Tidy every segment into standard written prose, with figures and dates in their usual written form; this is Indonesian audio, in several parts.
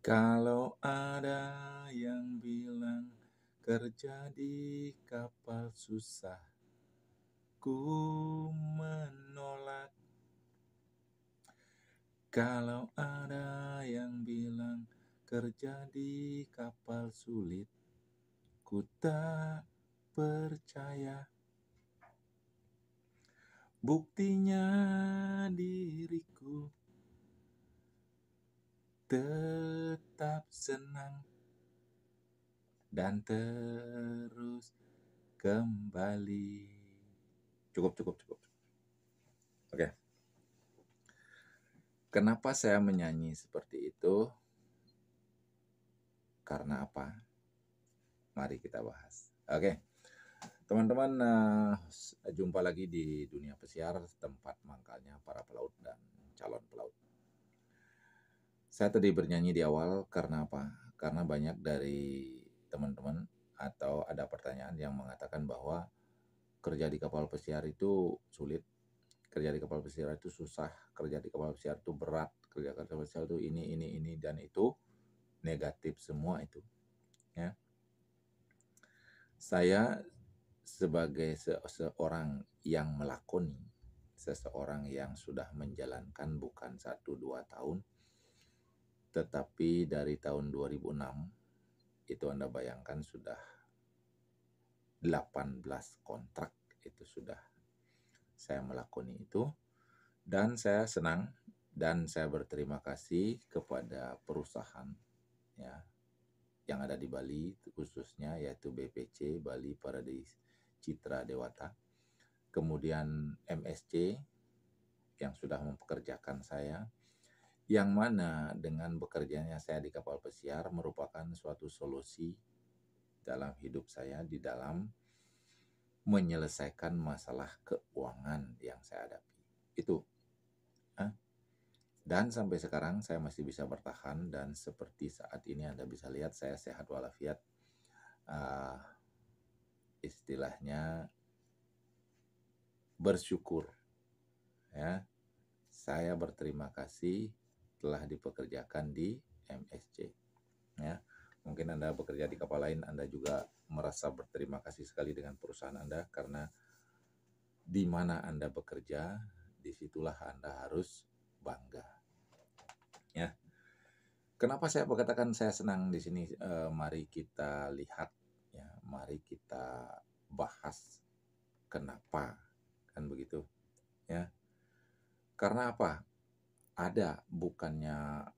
Kalau ada yang bilang kerja di kapal susah, ku menolak. Kalau ada yang bilang kerja di kapal sulit, ku tak percaya. Buktinya diriku tetap senang dan terus kembali. Cukup, cukup, cukup. Oke. Kenapa saya menyanyi seperti itu? Karena apa? Mari kita bahas. Oke. Teman-teman, jumpa lagi di Dunia Pesiar, tempat mangkalnya para pelaut dan calon pelaut. Saya tadi bernyanyi di awal karena apa? Karena banyak dari teman-teman atau ada pertanyaan yang mengatakan bahwa kerja di kapal pesiar itu sulit, kerja di kapal pesiar itu susah, kerja di kapal pesiar itu berat, kerja di kapal pesiar itu ini dan itu negatif semua itu. Ya. Saya sebagai seorang yang melakoni, seseorang yang sudah menjalankan bukan 1-2 tahun, tetapi dari tahun 2006, itu Anda bayangkan sudah 18 kontrak itu sudah saya melakoni itu. Dan saya senang dan saya berterima kasih kepada perusahaan ya yang ada di Bali khususnya, yaitu BPC Bali Paradise Citra Dewata, kemudian MSC yang sudah mempekerjakan saya, yang mana dengan bekerjanya saya di kapal pesiar merupakan suatu solusi dalam hidup saya di dalam menyelesaikan masalah keuangan yang saya hadapi. Itu. Dan sampai sekarang saya masih bisa bertahan, dan seperti saat ini Anda bisa lihat saya sehat walafiat. Istilahnya bersyukur ya. Saya berterima kasih telah dipekerjakan di MSC ya. Mungkin Anda bekerja di kapal lain, Anda juga merasa berterima kasih sekali dengan perusahaan Anda, karena di mana Anda bekerja, disitulah Anda harus bangga ya. Kenapa saya berkatakan saya senang di sini? Mari kita lihat ya, mari kita bahas kenapa, kan begitu ya. Karena apa? Ada, bukannya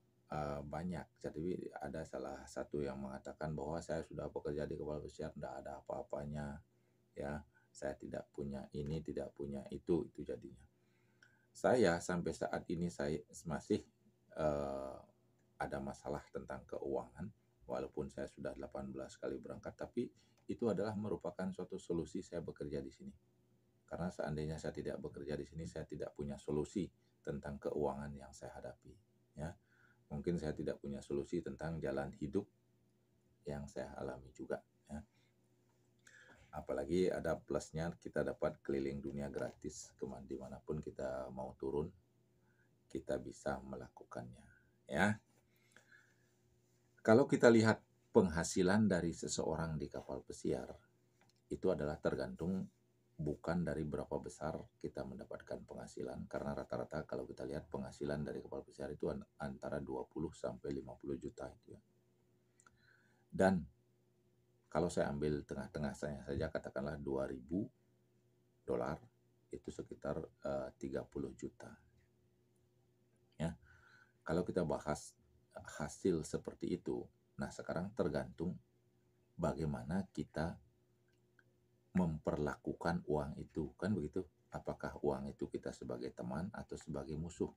banyak. Jadi ada salah satu yang mengatakan bahwa saya sudah bekerja di kapal pesiar, tidak ada apa-apanya ya. Saya tidak punya ini, tidak punya itu jadinya. Saya sampai saat ini saya masih ada masalah tentang keuangan, walaupun saya sudah 18 kali berangkat, tapi itu adalah merupakan suatu solusi saya bekerja di sini. Karena seandainya saya tidak bekerja di sini, saya tidak punya solusi tentang keuangan yang saya hadapi. Ya, mungkin saya tidak punya solusi tentang jalan hidup yang saya alami juga. Ya. Apalagi ada plusnya, kita dapat keliling dunia gratis, dimanapun kita mau turun, kita bisa melakukannya. Ya. Kalau kita lihat penghasilan dari seseorang di kapal pesiar, itu adalah tergantung bukan dari berapa besar kita mendapatkan penghasilan, karena rata-rata kalau kita lihat penghasilan dari kapal pesiar itu antara 20 sampai 50 juta itu ya. Dan kalau saya ambil tengah-tengah saya saja, katakanlah 2.000 dolar, itu sekitar 30 juta. Ya. Kalau kita bahas hasil seperti itu, nah sekarang tergantung bagaimana kita memperlakukan uang itu, kan begitu? Apakah uang itu kita sebagai teman atau sebagai musuh?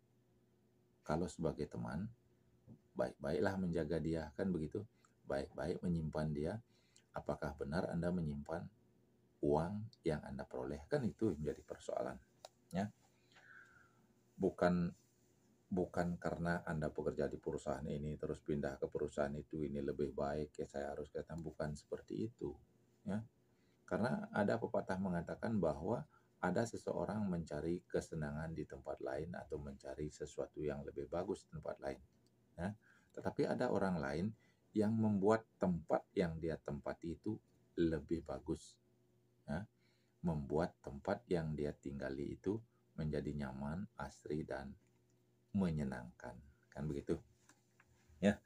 Kalau sebagai teman, baik-baiklah menjaga dia, kan begitu? Baik-baik menyimpan dia. Apakah benar Anda menyimpan uang yang Anda peroleh? Kan itu menjadi persoalan. Ya. Bukan karena Anda bekerja di perusahaan ini terus pindah ke perusahaan itu, ini lebih baik ya saya harus katakan, bukan seperti itu ya. Karena ada pepatah mengatakan bahwa ada seseorang mencari kesenangan di tempat lain atau mencari sesuatu yang lebih bagus di tempat lain ya. Tetapi ada orang lain yang membuat tempat yang dia tempati itu lebih bagus, ya. Membuat tempat yang dia tinggali itu menjadi nyaman, asri, dan menyenangkan. Kan begitu? Ya.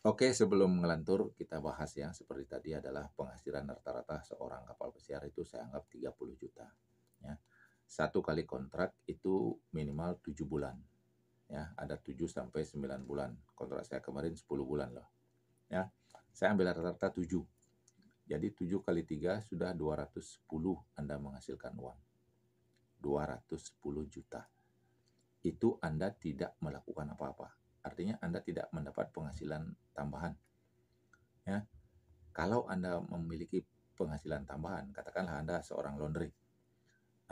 Oke, sebelum ngelantur kita bahas ya, seperti tadi adalah penghasilan rata-rata seorang kapal pesiar itu saya anggap 30 juta. Ya. Satu kali kontrak itu minimal 7 bulan. Ya, ada 7 sampai 9 bulan. Kontrak saya kemarin 10 bulan loh. Ya. Saya ambil rata-rata 7. Jadi 7 kali 3 sudah 210 Anda menghasilkan uang. 210 juta. Itu Anda tidak melakukan apa-apa. Artinya Anda tidak mendapat penghasilan tambahan. Ya. Kalau Anda memiliki penghasilan tambahan, katakanlah Anda seorang laundry.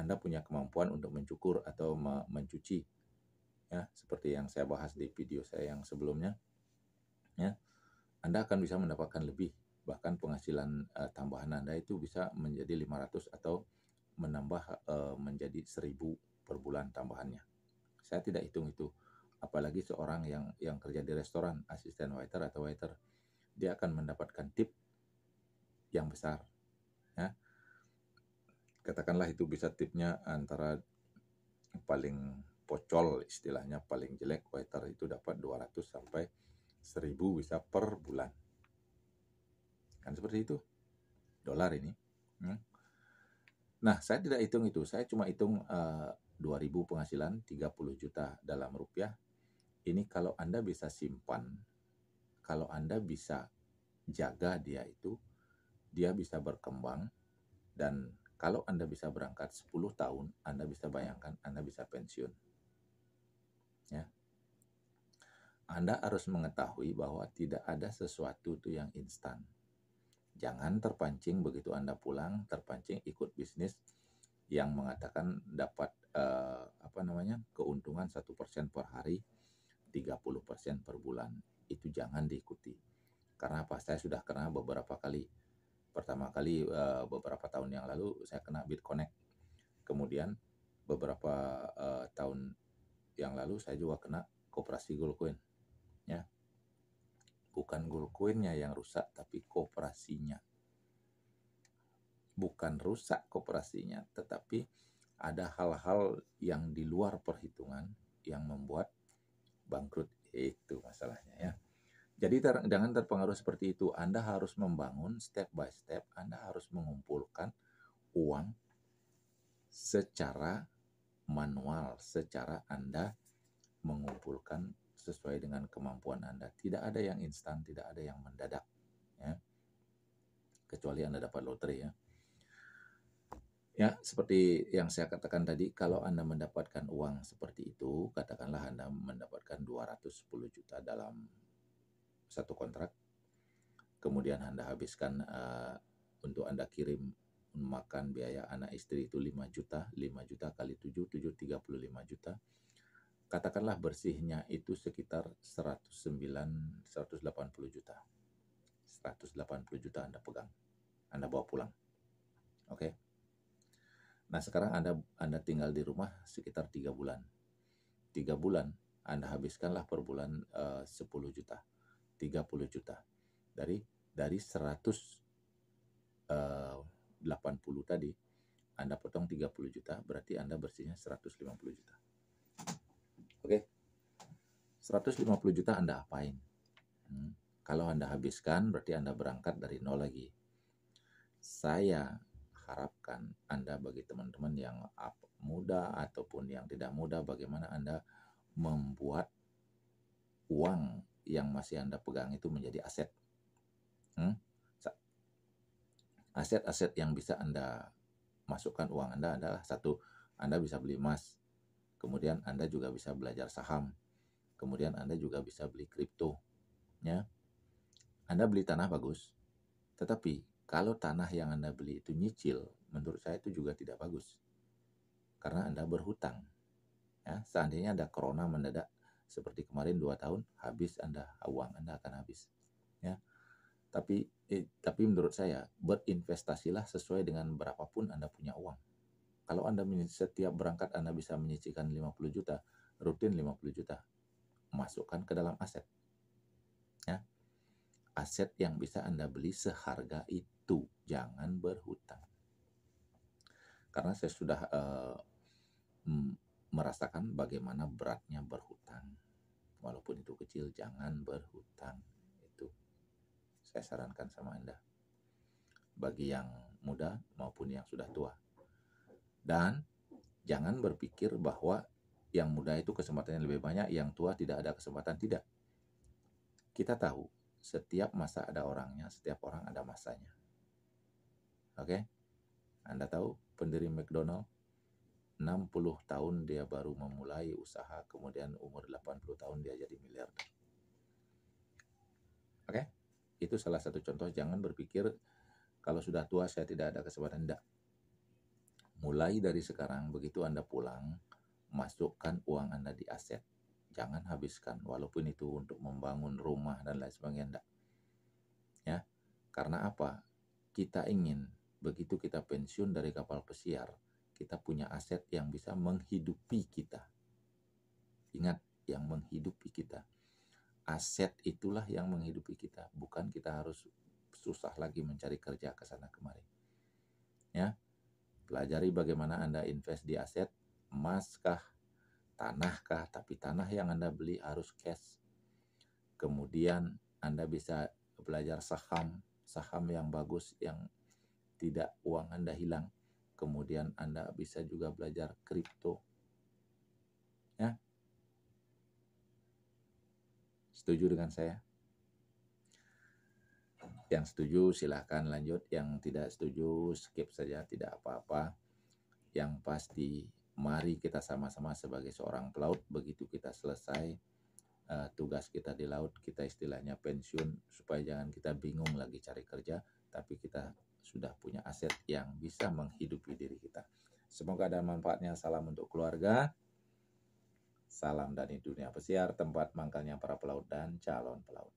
Anda punya kemampuan untuk mencukur atau mencuci. Ya, seperti yang saya bahas di video saya yang sebelumnya. Ya. Anda akan bisa mendapatkan lebih. Bahkan penghasilan tambahan Anda itu bisa menjadi 500 atau menambah menjadi 1000 per bulan tambahannya. Saya tidak hitung itu. Apalagi seorang yang kerja di restoran, asisten waiter atau waiter, dia akan mendapatkan tip yang besar. Ya. Katakanlah itu bisa tipnya antara paling pocol, istilahnya paling jelek waiter itu dapat 200 sampai 1000 bisa per bulan. Kan seperti itu. Dolar ini. Nah, saya tidak hitung itu. Saya cuma hitung 2000 penghasilan 30 juta dalam rupiah. Ini kalau Anda bisa simpan, kalau Anda bisa jaga dia itu, dia bisa berkembang, dan kalau Anda bisa berangkat 10 tahun, Anda bisa bayangkan Anda bisa pensiun. Ya. Anda harus mengetahui bahwa tidak ada sesuatu itu yang instan. Jangan terpancing begitu Anda pulang, terpancing ikut bisnis yang mengatakan dapat keuntungan 1% per hari, 30% per bulan. Itu jangan diikuti. Karena apa? Saya sudah kena beberapa kali. Pertama kali beberapa tahun yang lalu saya kena BitConnect. Kemudian beberapa tahun yang lalu saya juga kena koperasi Goldcoin. Ya. Bukan Goldcoinnya yang rusak, tapi koperasinya. Bukan rusak koperasinya, tetapi ada hal-hal yang di luar perhitungan yang membuat bangkrut. Itu masalahnya ya. Jadi jangan terpengaruh seperti itu. Anda harus membangun step by step. Anda harus mengumpulkan uang secara manual, secara Anda mengumpulkan sesuai dengan kemampuan Anda. Tidak ada yang instan, tidak ada yang mendadak. Ya. Kecuali Anda dapat lotre ya. Ya, seperti yang saya katakan tadi, kalau Anda mendapatkan uang seperti itu, katakanlah Anda mendapatkan 210 juta dalam satu kontrak, kemudian Anda habiskan untuk Anda kirim makan biaya anak istri itu 5 juta, 5 juta kali 7, 35 juta. Katakanlah bersihnya itu sekitar 180 juta. 180 juta Anda pegang, Anda bawa pulang. Oke. Nah, sekarang Anda tinggal di rumah sekitar 3 bulan. 3 bulan Anda habiskanlah per bulan 10 juta, 30 juta. Dari 180 tadi, Anda potong 30 juta, berarti Anda bersihnya 150 juta. Oke. 150 juta Anda apain? Kalau Anda habiskan, berarti Anda berangkat dari nol lagi. Saya harapkan Anda bagi teman-teman yang muda ataupun yang tidak muda, bagaimana Anda membuat uang yang masih Anda pegang itu menjadi aset. Aset-aset yang bisa Anda masukkan uang Anda adalah satu, Anda bisa beli emas, kemudian Anda juga bisa belajar saham, kemudian Anda juga bisa beli kripto. Ya. Anda beli tanah bagus, tetapi kalau tanah yang Anda beli itu nyicil, menurut saya itu juga tidak bagus. Karena Anda berhutang. Ya, seandainya ada corona mendadak seperti kemarin 2 tahun, habis uang Anda akan habis. Ya. Tapi menurut saya, berinvestasilah sesuai dengan berapapun Anda punya uang. Kalau Anda setiap berangkat Anda bisa menyisihkan 50 juta, rutin 50 juta, masukkan ke dalam aset. aset yang bisa Anda beli seharga itu. Jangan berhutang. Karena saya sudah merasakan bagaimana beratnya berhutang. Walaupun itu kecil, jangan berhutang. Itu saya sarankan sama Anda. Bagi yang muda maupun yang sudah tua. Dan jangan berpikir bahwa yang muda itu kesempatannya lebih banyak, yang tua tidak ada kesempatan. Tidak. Kita tahu, setiap masa ada orangnya, setiap orang ada masanya. Oke? Anda tahu pendiri McDonald 60 tahun dia baru memulai usaha, kemudian umur 80 tahun dia jadi miliarder. Oke? Itu salah satu contoh. Jangan berpikir kalau sudah tua saya tidak ada kesempatan. Tidak. Mulai dari sekarang, begitu Anda pulang, masukkan uang Anda di aset. Jangan habiskan, walaupun itu untuk membangun rumah dan lain sebagainya. Enggak. Ya, karena apa? Kita ingin begitu kita pensiun dari kapal pesiar, kita punya aset yang bisa menghidupi kita. Ingat, yang menghidupi kita. Aset itulah yang menghidupi kita, bukan kita harus susah lagi mencari kerja ke sana kemari. Ya, pelajari bagaimana Anda invest di aset, emas kah, tanah kah, tapi tanah yang Anda beli harus cash. Kemudian Anda bisa belajar saham yang bagus, yang tidak uang Anda hilang. Kemudian Anda bisa juga belajar kripto. Ya. Setuju dengan saya? Yang setuju silahkan lanjut, yang tidak setuju skip saja, tidak apa-apa. Yang pasti mari kita sama-sama sebagai seorang pelaut, begitu kita selesai tugas kita di laut, kita istilahnya pensiun, supaya jangan kita bingung lagi cari kerja, tapi kita sudah punya aset yang bisa menghidupi diri kita. Semoga ada manfaatnya. Salam untuk keluarga. Salam dari dunia pesiar, tempat mangkalnya para pelaut dan calon pelaut.